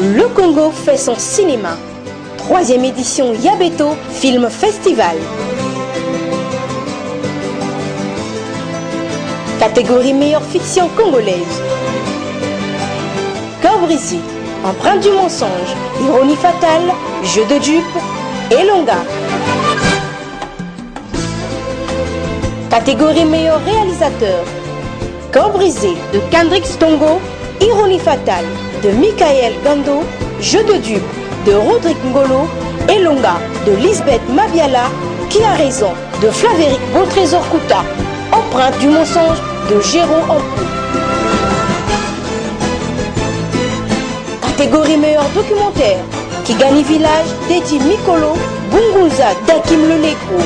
Le Congo fait son cinéma. 3e édition Yabeto Film Festival. Catégorie meilleure fiction congolaise. Cœur-brisé, Empreinte du mensonge, Ironie fatale, Jeu de dupes, Elonga. Catégorie meilleur réalisateur. Cœur-brisé de Kendrick Stongo, Ironie fatale de Michael Gando, Jeu de dupes de Rodrigue Ngolo, Elonga de Lisbeth Mabiala, Qui a raison de Flavéric Beautrésor Kouta, Empreinte du mensonge de Géraud Ampou. Catégorie meilleur documentaire, Kigani Village d'Eti Mikolo, Bungunza d'Akim Leleko.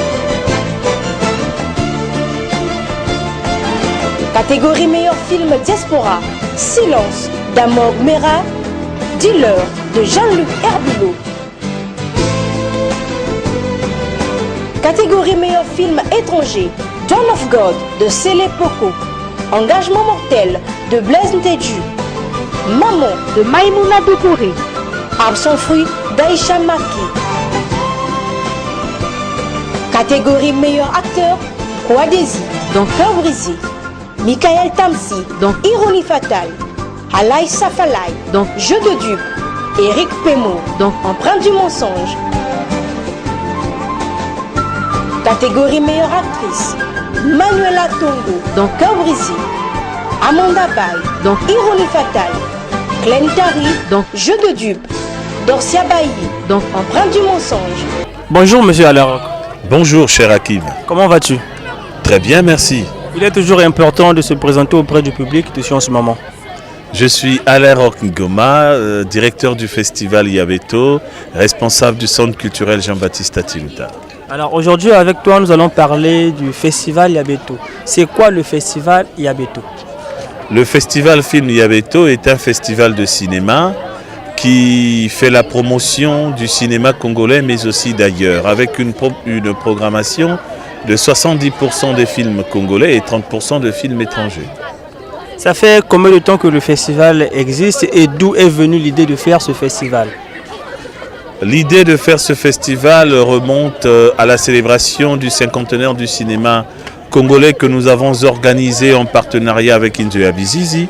Catégorie meilleur film diaspora, Silence d'Amog Mera, Dealer de Jean-Luc Herbulot. Catégorie meilleur film étranger, Dawn of God de Sele Poko, Engagement mortel de Blaise Nteju, Maman de Maïmouna Doukouré, Arbre sans fruit d'Aïcha Maki. Catégorie meilleur acteur, Kouadesi dans Cœur-brisé, Michael Tamsi dans Ironie fatale, Alaï Safalai dans Jeu de dupes, Eric Pemo dans Empreinte du mensonge. Catégorie meilleure actrice, Manuela Tongo dans Cœur-brisé, Amanda Bay dans Ironie fatale, Glenn Tari dans Jeu de dupes, Dorcia Bailly dans Empreinte du mensonge. Bonjour monsieur Alaroc. Bonjour cher Hakim. Comment vas-tu? Très bien, merci. Il est toujours important de se présenter auprès du public dessus en ce moment. Je suis Alaroc Ngoma, directeur du festival Yabeto, responsable du centre culturel Jean-Baptiste Atiluta. Alors aujourd'hui avec toi nous allons parler du festival Yabeto. C'est quoi le festival Yabeto? Le festival Film Yabeto est un festival de cinéma qui fait la promotion du cinéma congolais mais aussi d'ailleurs, avec une programmation de 70% des films congolais et 30% de films étrangers. Ça fait combien de temps que le festival existe et d'où est venue l'idée de faire ce festival? L'idée de faire ce festival remonte à la célébration du cinquantenaire du cinéma congolais que nous avons organisé en partenariat avec Inzoya Bizizi.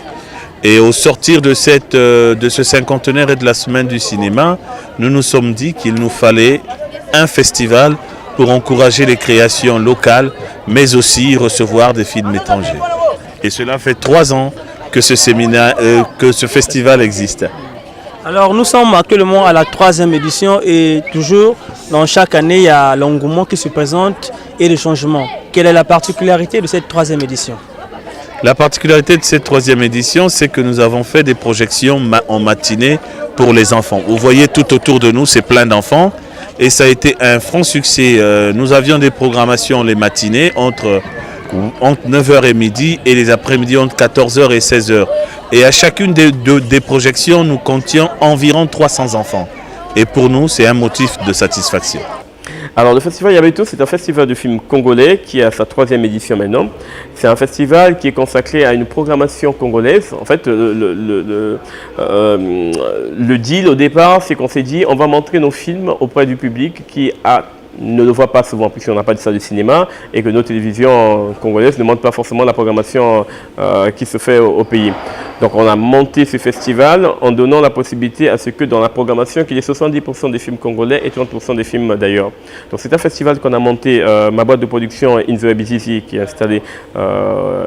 Et au sortir de ce cinquantenaire et de la semaine du cinéma, nous nous sommes dit qu'il nous fallait un festival pour encourager les créations locales, mais aussi recevoir des films étrangers. Et cela fait 3 ans que ce festival existe. Alors nous sommes actuellement à la 3e édition et toujours dans chaque année il y a l'engouement qui se présente et le changement. Quelle est la particularité de cette 3e édition? La particularité de cette 3e édition, c'est que nous avons fait des projections en matinée pour les enfants. Vous voyez tout autour de nous, c'est plein d'enfants. Et ça a été un franc succès. Nous avions des programmations les matinées entre 9h et midi et les après-midi entre 14h et 16h. Et à chacune des projections, nous comptions environ 300 enfants. Et pour nous, c'est un motif de satisfaction. Alors le festival Yabeto, c'est un festival de films congolais qui a sa 3e édition maintenant. C'est un festival qui est consacré à une programmation congolaise. En fait, le deal au départ, c'est qu'on s'est dit on va montrer nos films auprès du public qui ne le voit pas souvent puisqu'on n'a pas de salle de cinéma et que nos télévisions congolaises ne montrent pas forcément la programmation qui se fait au pays. Donc on a monté ce festival en donnant la possibilité à ce que dans la programmation qu'il y ait 70% des films congolais et 30% des films d'ailleurs. Donc c'est un festival qu'on a monté, ma boîte de production Inzoya Bizizi qui est installée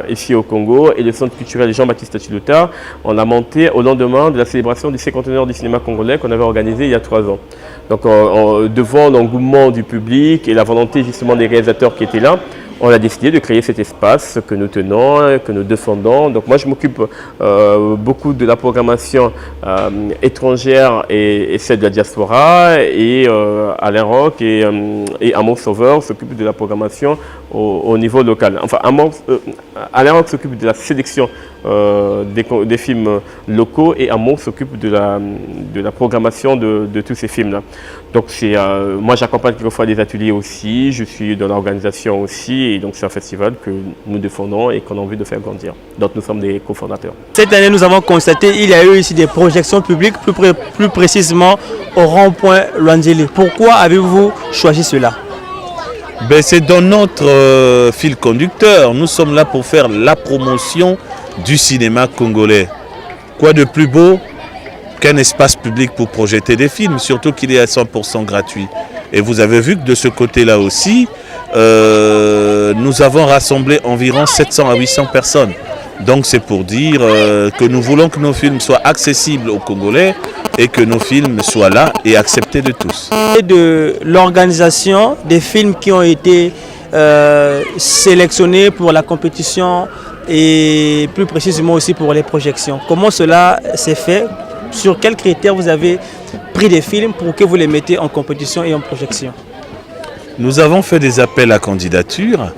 ici au Congo et le centre culturel Jean-Baptiste Atiluta, on l'a monté au lendemain de la célébration du cinquantenaire du cinéma congolais qu'on avait organisé il y a 3 ans. Donc devant l'engouement du public et la volonté justement des réalisateurs qui étaient là, on a décidé de créer cet espace que nous tenons, que nous défendons. Donc moi je m'occupe beaucoup de la programmation étrangère et celle de la diaspora et Alain Roch et Amour Sauveur s'occupent de la programmation au niveau local. Enfin, Alain s'occupe de la sélection des films locaux et Amon s'occupe de la programmation de tous ces films-là. Donc moi j'accompagne quelquefois des ateliers aussi, je suis dans l'organisation aussi et donc c'est un festival que nous défendons et qu'on a envie de faire grandir. Donc nous sommes des cofondateurs. Cette année nous avons constaté qu'il y a eu ici des projections publiques, plus précisément au rond-point Luanzele. Pourquoi avez-vous choisi cela? C'est dans notre fil conducteur. Nous sommes là pour faire la promotion du cinéma congolais. Quoi de plus beau qu'un espace public pour projeter des films, surtout qu'il est à 100% gratuit. Et vous avez vu que de ce côté-là aussi, nous avons rassemblé environ 700 à 800 personnes. Donc c'est pour dire que nous voulons que nos films soient accessibles aux Congolais et que nos films soient là et acceptés de tous. Et de l'organisation des films qui ont été sélectionnés pour la compétition et plus précisément aussi pour les projections. Comment cela s'est fait? Sur quels critères vous avez pris des films pour que vous les mettez en compétition et en projection? Nous avons fait des appels à candidature.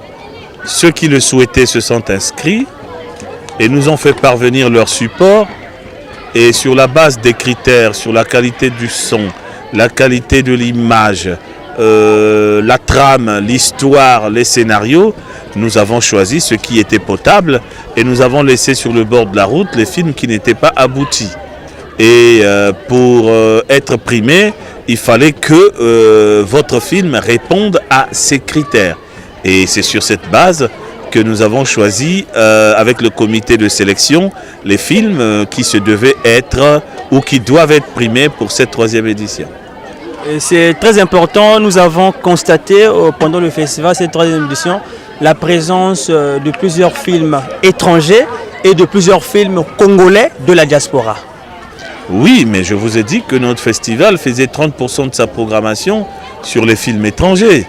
Ceux qui le souhaitaient se sont inscrits et nous ont fait parvenir leur support. Et sur la base des critères, sur la qualité du son, la qualité de l'image, la trame, l'histoire, les scénarios, nous avons choisi ce qui était potable et nous avons laissé sur le bord de la route les films qui n'étaient pas aboutis. Et pour être primé, il fallait que votre film réponde à ces critères. Et c'est sur cette base que nous avons choisi avec le comité de sélection les films qui se devaient être ou qui doivent être primés pour cette 3e édition. C'est très important, nous avons constaté pendant le festival, cette 3e édition, la présence de plusieurs films étrangers et de plusieurs films congolais de la diaspora. Oui, mais je vous ai dit que notre festival faisait 30% de sa programmation sur les films étrangers.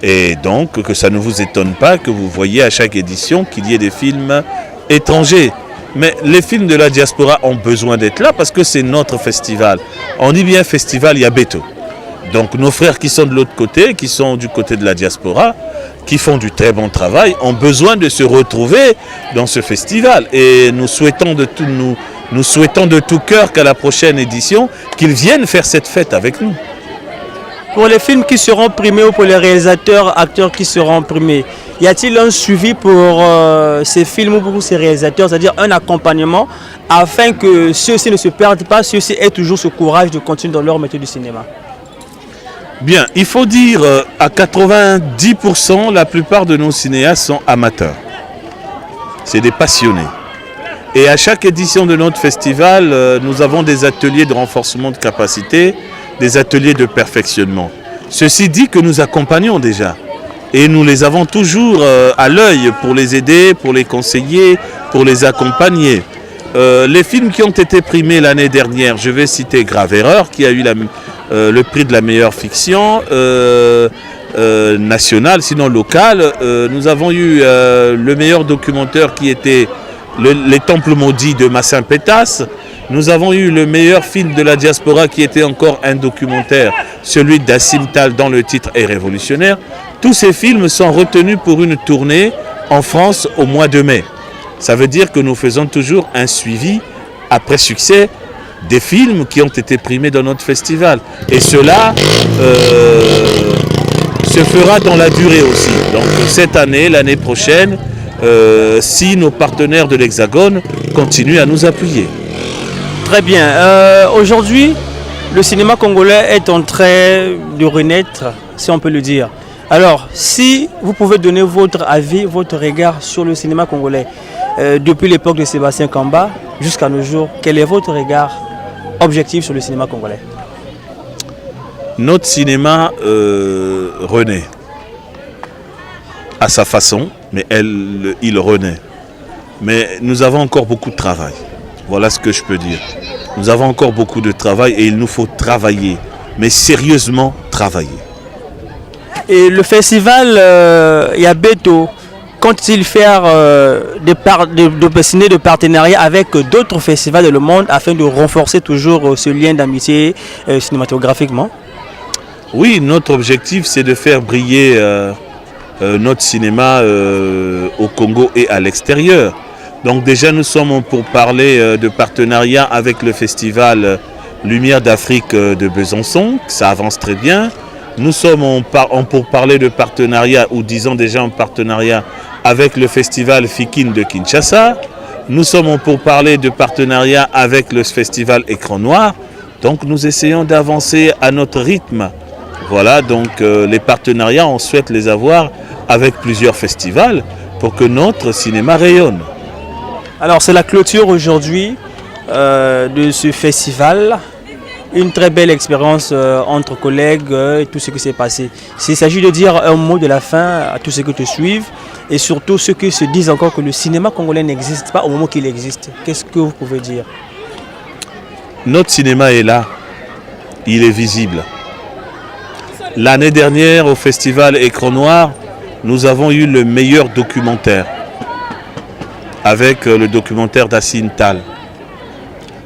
Et donc, que ça ne vous étonne pas que vous voyez à chaque édition qu'il y ait des films étrangers. Mais les films de la diaspora ont besoin d'être là parce que c'est notre festival. On dit bien festival Yabeto. Donc nos frères qui sont de l'autre côté, qui sont du côté de la diaspora, qui font du très bon travail, ont besoin de se retrouver dans ce festival. Et nous souhaitons de tout cœur qu'à la prochaine édition, qu'ils viennent faire cette fête avec nous. Pour les films qui seront primés ou pour les réalisateurs, acteurs qui seront primés, y a-t-il un suivi pour ces films ou pour ces réalisateurs, c'est-à-dire un accompagnement afin que ceux-ci ne se perdent pas, ceux-ci aient toujours ce courage de continuer dans leur métier du cinéma? Bien, il faut dire à 90%, la plupart de nos cinéastes sont amateurs. C'est des passionnés. Et à chaque édition de notre festival, nous avons des ateliers de renforcement de capacité, des ateliers de perfectionnement. Ceci dit que nous accompagnons déjà. Et nous les avons toujours à l'œil pour les aider, pour les conseiller, pour les accompagner. Les films qui ont été primés l'année dernière, je vais citer Grave Erreur, qui a eu le prix de la meilleure fiction nationale, sinon locale. Nous avons eu le meilleur documentaire qui était Les Temples Maudits de Massin Pétas. Nous avons eu le meilleur film de la diaspora qui était encore un documentaire, celui d'Assim Tal dont le titre est révolutionnaire. Tous ces films sont retenus pour une tournée en France au mois de mai. Ça veut dire que nous faisons toujours un suivi après succès des films qui ont été primés dans notre festival. Et cela se fera dans la durée aussi. Donc cette année, l'année prochaine, si nos partenaires de l'Hexagone continuent à nous appuyer. Très bien. Aujourd'hui, le cinéma congolais est en train de renaître, si on peut le dire. Alors, si vous pouvez donner votre avis, votre regard sur le cinéma congolais, depuis l'époque de Sébastien Kamba jusqu'à nos jours, quel est votre regard objectif sur le cinéma congolais? Notre cinéma renaît à sa façon, mais il renaît. Mais nous avons encore beaucoup de travail. Voilà ce que je peux dire. Nous avons encore beaucoup de travail et il nous faut travailler, mais sérieusement travailler. Et le festival Yabeto, compte-t-il faire signer de partenariats avec d'autres festivals dans le monde afin de renforcer toujours ce lien d'amitié cinématographiquement? Oui, notre objectif c'est de faire briller notre cinéma au Congo et à l'extérieur. Donc déjà nous sommes pour parler de partenariat avec le festival Lumière d'Afrique de Besançon, ça avance très bien. Nous sommes pour parler de partenariat, ou disons déjà en partenariat avec le festival Fikin de Kinshasa. Nous sommes pour parler de partenariat avec le festival Écran Noir. Donc nous essayons d'avancer à notre rythme. Voilà, donc les partenariats, on souhaite les avoir avec plusieurs festivals pour que notre cinéma rayonne. Alors c'est la clôture aujourd'hui de ce festival. Une très belle expérience entre collègues et tout ce qui s'est passé. S'il s'agit de dire un mot de la fin à tous ceux qui te suivent et surtout ceux qui se disent encore que le cinéma congolais n'existe pas au moment qu'il existe, qu'est-ce que vous pouvez dire? Notre cinéma est là, il est visible. L'année dernière au festival Écran Noir, nous avons eu le meilleur documentaire avec le documentaire d'Assine Tal.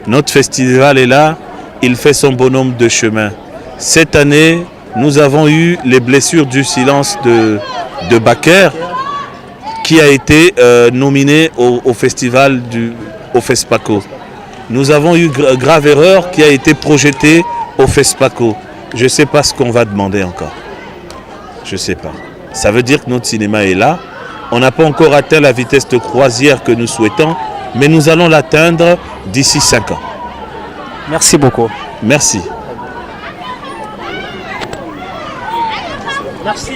Notre festival est là, il fait son bonhomme de chemin. Cette année, nous avons eu les blessures du silence de Baker qui a été nominé au festival au FESPACO. Nous avons eu Grave Erreur qui a été projeté au FESPACO. Je ne sais pas ce qu'on va demander encore. Je ne sais pas. Ça veut dire que notre cinéma est là. On n'a pas encore atteint la vitesse de croisière que nous souhaitons, mais nous allons l'atteindre d'ici 5 ans. Merci beaucoup. Merci. Merci.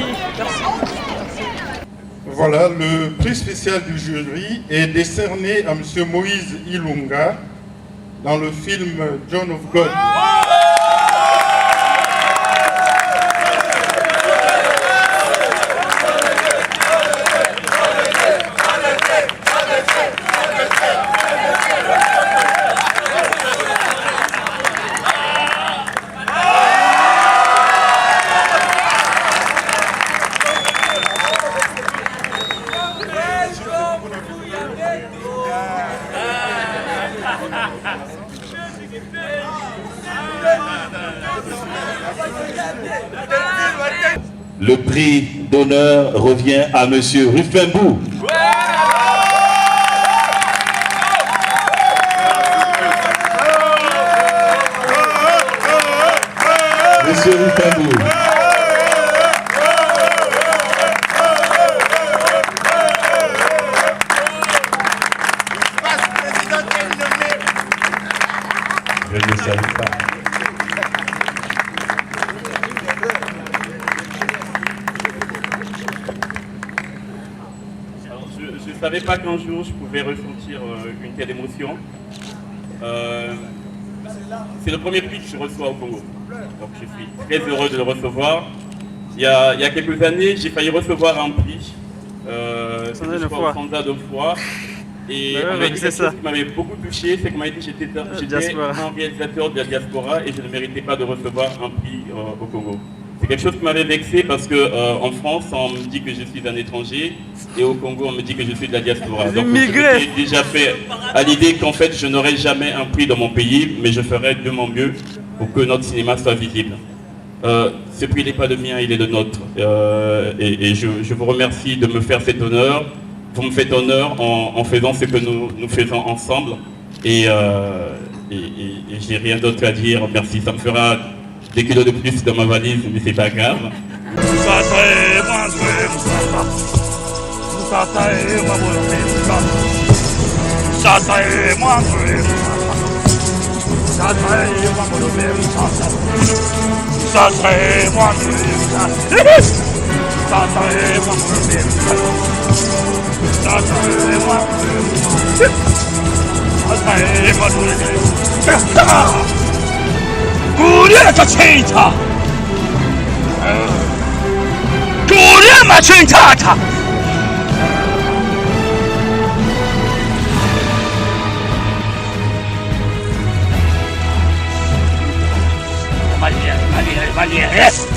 Voilà, le prix spécial du jury est décerné à M. Moïse Ilunga dans le film John of God. Le prix d'honneur revient à M. Rufembou. Monsieur Rufembou. Je ne savais pas. Je ne savais pas qu'un jour je pouvais ressentir une telle émotion. C'est le premier prix que je reçois au Congo. Donc je suis très heureux de le recevoir. Il y a quelques années, j'ai failli recevoir un prix. C'était je crois au Sanza de fois. Et on m'a dit quelque chose qui m'avait beaucoup touché, c'est qu'on m'a dit que j'étais un réalisateur de la diaspora et je ne méritais pas de recevoir un prix au Congo. C'est quelque chose qui m'avait vexé parce qu'en France, on me dit que je suis un étranger et au Congo, on me dit que je suis de la diaspora. Donc je m'étais déjà fait à l'idée qu'en fait, je n'aurai jamais un prix dans mon pays, mais je ferai de mon mieux pour que notre cinéma soit visible. Ce prix n'est pas le mien, il est le nôtre. Et je vous remercie de me faire cet honneur. Vous me faites honneur en faisant ce que nous faisons ensemble. Et j'ai rien d'autre à dire. Merci, ça me fera des kilos de plus dans ma valise, mais c'est pas grave. Valiente,